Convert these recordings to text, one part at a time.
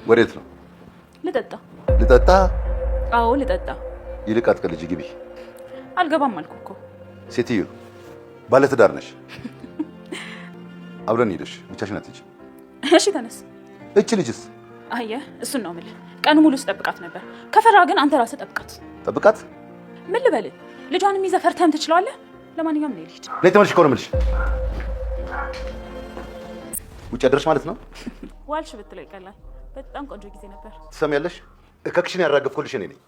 ወዴት ነው? ልጠጣ። ልጠጣ? አዎ ልጠጣ። ይልቅ አትቀልጂ፣ ግቢ። አልገባም አልኩህ እኮ። ሴትዮ ባለትዳር ነሽ። አብረን ሄደሽ ብቻሽን አትሄጂ። እሺ ተነስ። እቺ ልጅስ? አየህ እሱን ነው የምልህ። ቀኑ ሙሉ ስጠብቃት ነበር። ከፈራ ግን አንተ ራስህ ጠብቃት። ጠብቃት? ምን ልበልህ? ልጇንም ይዘህ ፈርተህም ትችላለህ። ለማንኛውም ነው ልሂድ። ነይ ተመልሽ እኮ ነው የምልሽ። ውጭ አደረሽ ማለት ነው? ዋልሽ ብትለው ይቀላል። በጣም ቆንጆ ጊዜ ነበር። ትሰሚያለሽ? እከክሽን ያራገፍኩልሽ እኔ ነኝ።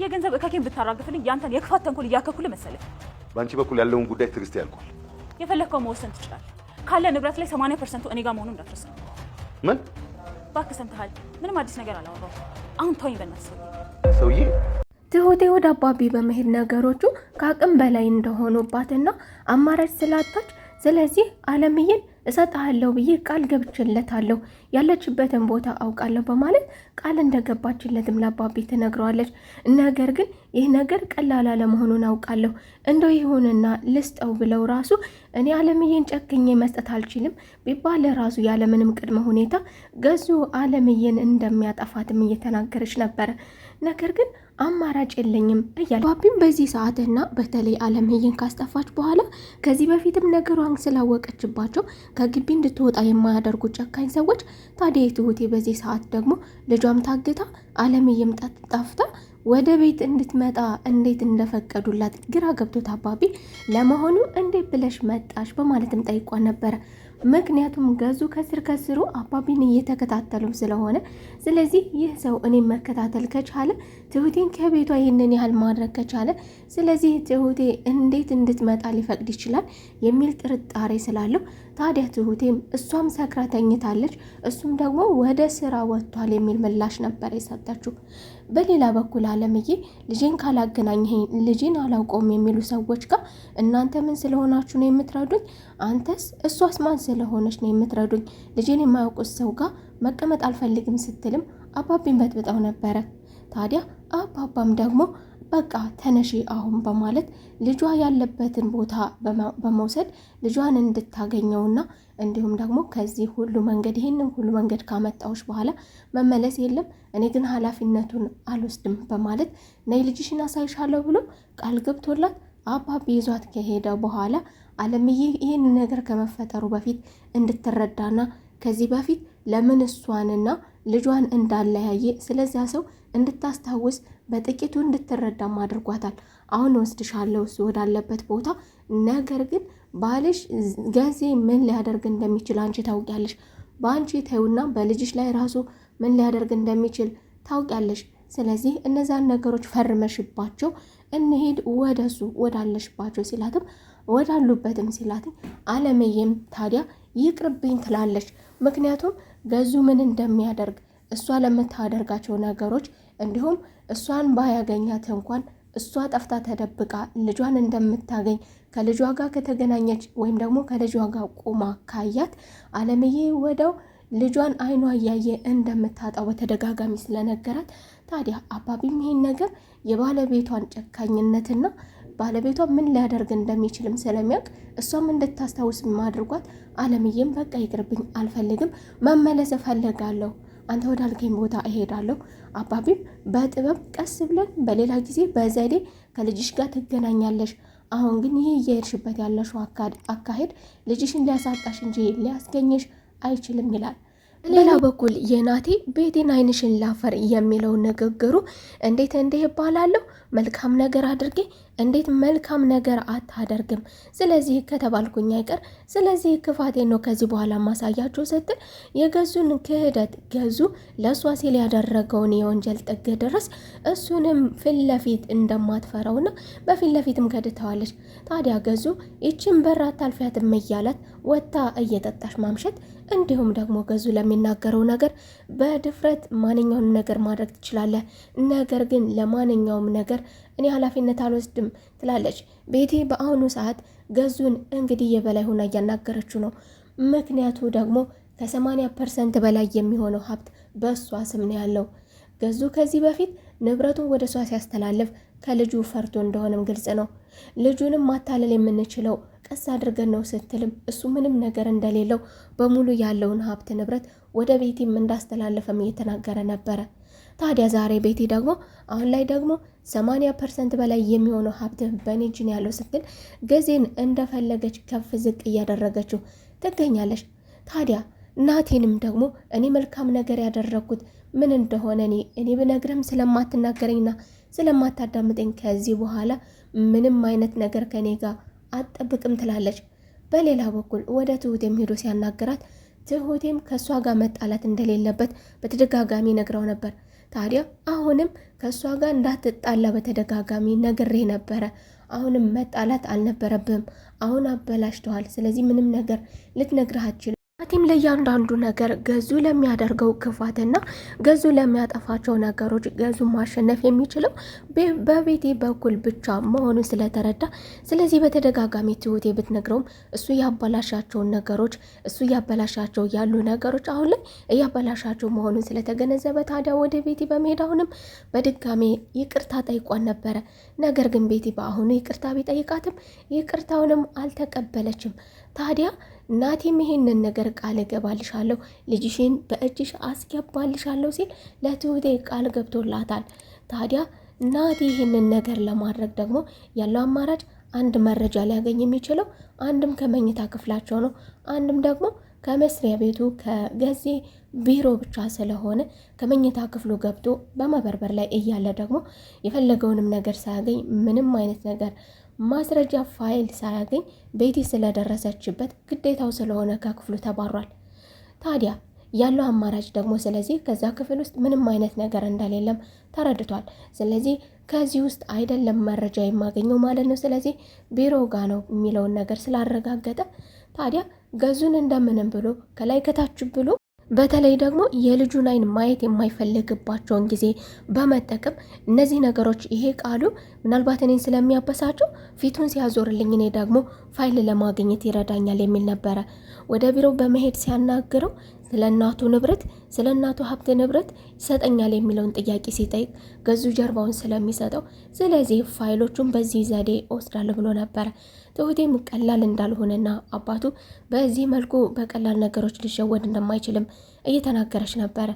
የገንዘብ እከኬን ብታራግፍልኝ ያንተን የክፋት ተንኮል እያከኩልህ መሰለህ። በአንቺ በኩል ያለውን ጉዳይ ትዕግስት ያልቋል። የፈለግከው መወሰን ትችላለህ። ካለ ንብረት ላይ 80% እኔ ጋር መሆኑን እንዳትረሳ። ምን? እባክህ ሰምተሃል? ምንም አዲስ ነገር አላወራሁም። አሁን ተወኝ በእናትህ ሰውዬ። ትሁቴ ወደ አባቢ በመሄድ ነገሮቹ ከአቅም በላይ እንደሆኑባትና አማራጭ ስላጣች ስለዚህ አለምዬን እሰጥሃለሁ ብዬ ቃል ገብቼለታለሁ ያለችበትን ቦታ አውቃለሁ በማለት ቃል እንደገባችለትም ለአባቢ ትነግረዋለች። ነገር ግን ይህ ነገር ቀላል አለመሆኑን አውቃለሁ፣ እንደው ይሁንና ልስጠው ብለው ራሱ እኔ አለምዬን ጨክኜ መስጠት አልችልም ቢባል ራሱ ያለምንም ቅድመ ሁኔታ ገዙ አለምዬን እንደሚያጠፋትም እየተናገረች ነበረ። ነገር ግን አማራጭ የለኝም እያለ አባቢም በዚህ ሰዓትና በተለይ አለምዬን ካስጠፋች በኋላ ከዚህ በፊትም ነገሯን ስላወቀችባቸው ከግቢ እንድትወጣ የማያደርጉ ጨካኝ ሰዎች ታዲያ ትሁቴ በዚህ ሰዓት ደግሞ ልጇም ታግታ አለምዬም ጠፍታ ወደ ቤት እንድትመጣ እንዴት እንደፈቀዱላት ግራ ገብቶት አባቢ ለመሆኑ እንዴት ብለሽ መጣሽ በማለትም ጠይቋን ነበረ። ምክንያቱም ገዙ ከስር ከስሩ አባቢን እየተከታተሉ ስለሆነ ስለዚህ ይህ ሰው እኔም መከታተል ከቻለ ትሁቴን ከቤቷ ይህንን ያህል ማድረግ ከቻለ ስለዚህ ትሁቴ እንዴት እንድትመጣ ሊፈቅድ ይችላል የሚል ጥርጣሬ ስላለው ታዲያ ትሁቴም እሷም ሰክራ ተኝታለች፣ እሱም ደግሞ ወደ ስራ ወጥቷል የሚል ምላሽ ነበር የሰጠችው። በሌላ በኩል አለምዬ ልጄን ካላገናኘኝ ልጄን አላውቀውም የሚሉ ሰዎች ጋር እናንተ ምን ስለሆናችሁ ነው የምትረዱኝ? አንተስ እሷስ ማን ስለሆነች ነው የምትረዱኝ? ልጄን የማያውቁት ሰው ጋር መቀመጥ አልፈልግም ስትልም አባቢን በጥብጠው ነበረ። ታዲያ አባባም ደግሞ በቃ ተነሺ አሁን በማለት ልጇ ያለበትን ቦታ በመውሰድ ልጇን እንድታገኘውና እንዲሁም ደግሞ ከዚህ ሁሉ መንገድ ይህንን ሁሉ መንገድ ካመጣዎች በኋላ መመለስ የለም እኔ ግን ኃላፊነቱን አልወስድም በማለት ነይ ልጅሽን አሳይሻለሁ ብሎ ቃል ገብቶላት አባቢ ይዟት ከሄደ በኋላ አለምዬ ይህን ነገር ከመፈጠሩ በፊት እንድትረዳና ከዚህ በፊት ለምን እሷንና ልጇን እንዳለያየ ስለዚያ ሰው እንድታስታውስ በጥቂቱ እንድትረዳም አድርጓታል። አሁን ወስድሻለሁ እሱ ወዳለበት ቦታ፣ ነገር ግን ባልሽ ገዜ ምን ሊያደርግ እንደሚችል አንቺ ታውቂያለሽ። በአንቺ ተይውና በልጅሽ ላይ ራሱ ምን ሊያደርግ እንደሚችል ታውቂያለሽ። ስለዚህ እነዛን ነገሮች ፈርመሽባቸው እንሄድ ወደሱ ወዳለሽባቸው ሲላትም ወዳሉበትም ሲላትም አለምዬም ታዲያ ይቅርብኝ ትላለች። ምክንያቱም ገዙ ምን እንደሚያደርግ እሷ ለምታደርጋቸው ነገሮች እንዲሁም እሷን ባያገኛት እንኳን እሷ ጠፍታ ተደብቃ ልጇን እንደምታገኝ ከልጇ ጋር ከተገናኘች ወይም ደግሞ ከልጇ ጋር ቆማ ካያት አለምዬ ወደው ልጇን አይኗ እያየ እንደምታጣው በተደጋጋሚ ስለነገራት ታዲያ አባቢም ይሄን ነገር የባለቤቷን ጨካኝነትና ባለቤቷ ምን ሊያደርግ እንደሚችልም ስለሚያውቅ እሷም እንድታስታውስ ማድርጓት አለምዬም በቃ ይቅርብኝ አልፈልግም መመለስ እፈልጋለሁ አንተ ወዳልከኝ ቦታ እሄዳለሁ። አባቢም በጥበብ ቀስ ብለን በሌላ ጊዜ በዘዴ ከልጅሽ ጋር ትገናኛለሽ። አሁን ግን ይሄ እየሄድሽበት ያለሽው አካሄድ ልጅሽን ሊያሳጣሽ እንጂ ሊያስገኝሽ አይችልም ይላል። ሌላ በኩል የናቴ ቤቴን አይንሽን ላፈር የሚለው ንግግሩ እንዴት እንዲህ ይባላለሁ? መልካም ነገር አድርጌ እንዴት መልካም ነገር አታደርግም? ስለዚህ ከተባልኩኝ አይቀር ስለዚህ ክፋቴ ነው ከዚህ በኋላ ማሳያችሁ ስትል የገዙን ክህደት ገዙ ለእሷ ሲል ያደረገውን የወንጀል ጥግ ድረስ እሱንም ፊት ለፊት እንደማትፈራውና በፊት ለፊትም ከድተዋለች። ታዲያ ገዙ ይችን በር አታልፊያትም እያላት ወጥታ እየጠጣሽ ማምሸት እንዲሁም ደግሞ ገዙ ለሚናገረው ነገር በድፍረት ማንኛውንም ነገር ማድረግ ትችላለህ፣ ነገር ግን ለማንኛውም ነገር እኔ ኃላፊነት አልወስድም ትላለች። ቤቴ በአሁኑ ሰዓት ገዙን እንግዲህ የበላይ ሆና እያናገረችው ነው። ምክንያቱ ደግሞ ከ80% በላይ የሚሆነው ሀብት በእሷ ስም ነው ያለው። ገዙ ከዚህ በፊት ንብረቱን ወደ እሷ ሲያስተላልፍ ከልጁ ፈርቶ እንደሆነም ግልጽ ነው። ልጁንም ማታለል የምንችለው ቀስ አድርገን ነው ስትልም እሱ ምንም ነገር እንደሌለው በሙሉ ያለውን ሀብት ንብረት ወደ ቤቲም እንዳስተላለፈም እየተናገረ ነበረ። ታዲያ ዛሬ ቤቲ ደግሞ አሁን ላይ ደግሞ 80% በላይ የሚሆነው ሀብት በኔ እጅ ነው ያለው ስትል ገዜን እንደፈለገች ከፍ ዝቅ እያደረገችው ትገኛለች። ታዲያ ናቴንም ደግሞ እኔ መልካም ነገር ያደረግኩት ምን እንደሆነ እኔ ብነግርህም ስለማትናገረኝና ስለማታዳምጠኝ ከዚህ በኋላ ምንም አይነት ነገር ከኔ ጋር አጠብቅም ትላለች። በሌላ በኩል ወደ ትሁቴም ሄዶ ሲያናገራት ትሁቴም ከእሷ ጋር መጣላት እንደሌለበት በተደጋጋሚ ነግረው ነበር። ታዲያ አሁንም ከእሷ ጋር እንዳትጣላ በተደጋጋሚ ነግሬ ነበረ። አሁንም መጣላት አልነበረብህም። አሁን አበላሽተዋል። ስለዚህ ምንም ነገር ልትነግርህ አትችልም። ናቲም ለእያንዳንዱ ነገር ገዙ ለሚያደርገው ክፋትና ገዙ ለሚያጠፋቸው ነገሮች ገዙ ማሸነፍ የሚችለው በቤቲ በኩል ብቻ መሆኑን ስለተረዳ፣ ስለዚህ በተደጋጋሚ ትሁቴ ብትነግረውም እሱ ያበላሻቸውን ነገሮች እሱ ያበላሻቸው ያሉ ነገሮች አሁን ላይ እያበላሻቸው መሆኑን ስለተገነዘበ ታዲያ ወደ ቤቲ በመሄድ አሁንም በድጋሜ ይቅርታ ጠይቋን ነበረ። ነገር ግን ቤቲ በአሁኑ ይቅርታ ቢጠይቃትም ይቅርታውንም አልተቀበለችም። ታዲያ ናቲም ይሄንን ነገር ቃል እገባልሻለሁ ልጅሽን በእጅሽ አስገባልሻለሁ ሲል ለትሁቴ ቃል ገብቶላታል። ታዲያ ናቲ ይሄንን ነገር ለማድረግ ደግሞ ያለው አማራጭ አንድ መረጃ ሊያገኝ የሚችለው አንድም ከመኝታ ክፍላቸው ነው፣ አንድም ደግሞ ከመስሪያ ቤቱ ከገዜ ቢሮ ብቻ ስለሆነ ከመኝታ ክፍሉ ገብቶ በመበርበር ላይ እያለ ደግሞ የፈለገውንም ነገር ሳያገኝ ምንም አይነት ነገር ማስረጃ ፋይል ሳያገኝ ቤቲ ስለደረሰችበት ግዴታው ስለሆነ ከክፍሉ ተባሯል። ታዲያ ያለው አማራጭ ደግሞ ስለዚህ ከዛ ክፍል ውስጥ ምንም አይነት ነገር እንደሌለም ተረድቷል። ስለዚህ ከዚህ ውስጥ አይደለም መረጃ የማገኘው ማለት ነው። ስለዚህ ቢሮ ጋ ነው የሚለውን ነገር ስላረጋገጠ ታዲያ ገዙን እንደምንም ብሎ ከላይ ከታች ብሎ በተለይ ደግሞ የልጁን አይን ማየት የማይፈልግባቸውን ጊዜ በመጠቀም እነዚህ ነገሮች ይሄ ቃሉ ምናልባት እኔን ስለሚያበሳቸው ፊቱን ሲያዞርልኝ እኔ ደግሞ ፋይል ለማግኘት ይረዳኛል የሚል ነበረ። ወደ ቢሮ በመሄድ ሲያናግረው ስለ እናቱ ንብረት ስለ እናቱ ሀብት ንብረት ይሰጠኛል የሚለውን ጥያቄ ሲጠይቅ ገዙ ጀርባውን ስለሚሰጠው ስለዚህ ፋይሎቹን በዚህ ዘዴ ወስዳለሁ ብሎ ነበረ። ትሁቴም ቀላል እንዳልሆነና አባቱ በዚህ መልኩ በቀላል ነገሮች ሊሸወድ እንደማይችልም እየተናገረች ነበረ።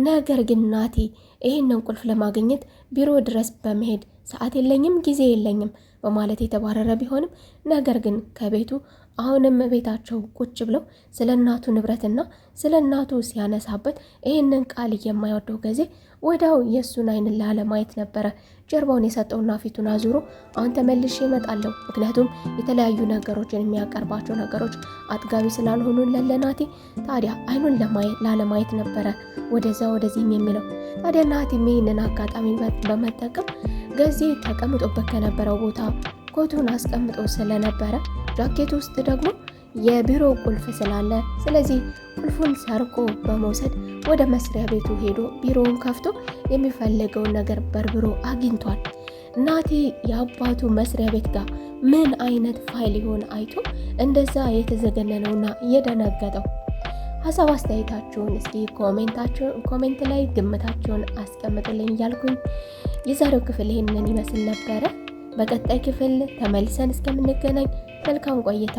ነገር ግን ናቲ ይህንን ቁልፍ ለማግኘት ቢሮ ድረስ በመሄድ ሰዓት የለኝም ጊዜ የለኝም በማለት የተባረረ ቢሆንም ነገር ግን ከቤቱ አሁንም ቤታቸው ቁጭ ብለው ስለ እናቱ ንብረትና ስለ እናቱ ሲያነሳበት ይህንን ቃል የማይወደው ጊዜ ወዳው የእሱን አይን ላለማየት ነበረ ጀርባውን የሰጠውና ፊቱን አዙሮ አሁን ተመልሼ እመጣለሁ። ምክንያቱም የተለያዩ ነገሮችን የሚያቀርባቸው ነገሮች አጥጋቢ ስላልሆኑ ለናቲ ታዲያ አይኑን ላለማየት ነበረ ወደዛ ወደዚህም የሚለው። ታዲያ ናቲ ይህንን አጋጣሚ በመጠቀም ገዜ ተቀምጦበት ከነበረው ቦታ ኮቱን አስቀምጦ ስለነበረ ጃኬት ውስጥ ደግሞ የቢሮ ቁልፍ ስላለ ስለዚህ ቁልፉን ሰርቆ በመውሰድ ወደ መስሪያ ቤቱ ሄዶ ቢሮውን ከፍቶ የሚፈልገውን ነገር በርብሮ አግኝቷል። ናቲ የአባቱ መስሪያ ቤት ጋር ምን አይነት ፋይል ይሆን አይቶ እንደዛ የተዘገነነውና የደነገጠው? ሀሳብ አስተያየታችሁን እስኪ ኮሜንት ላይ ግምታችሁን አስቀምጡልኝ እያልኩኝ የዛሬው ክፍል ይህንን ይመስል ነበረ። በቀጣይ ክፍል ተመልሰን እስከምንገናኝ መልካም ቆይታ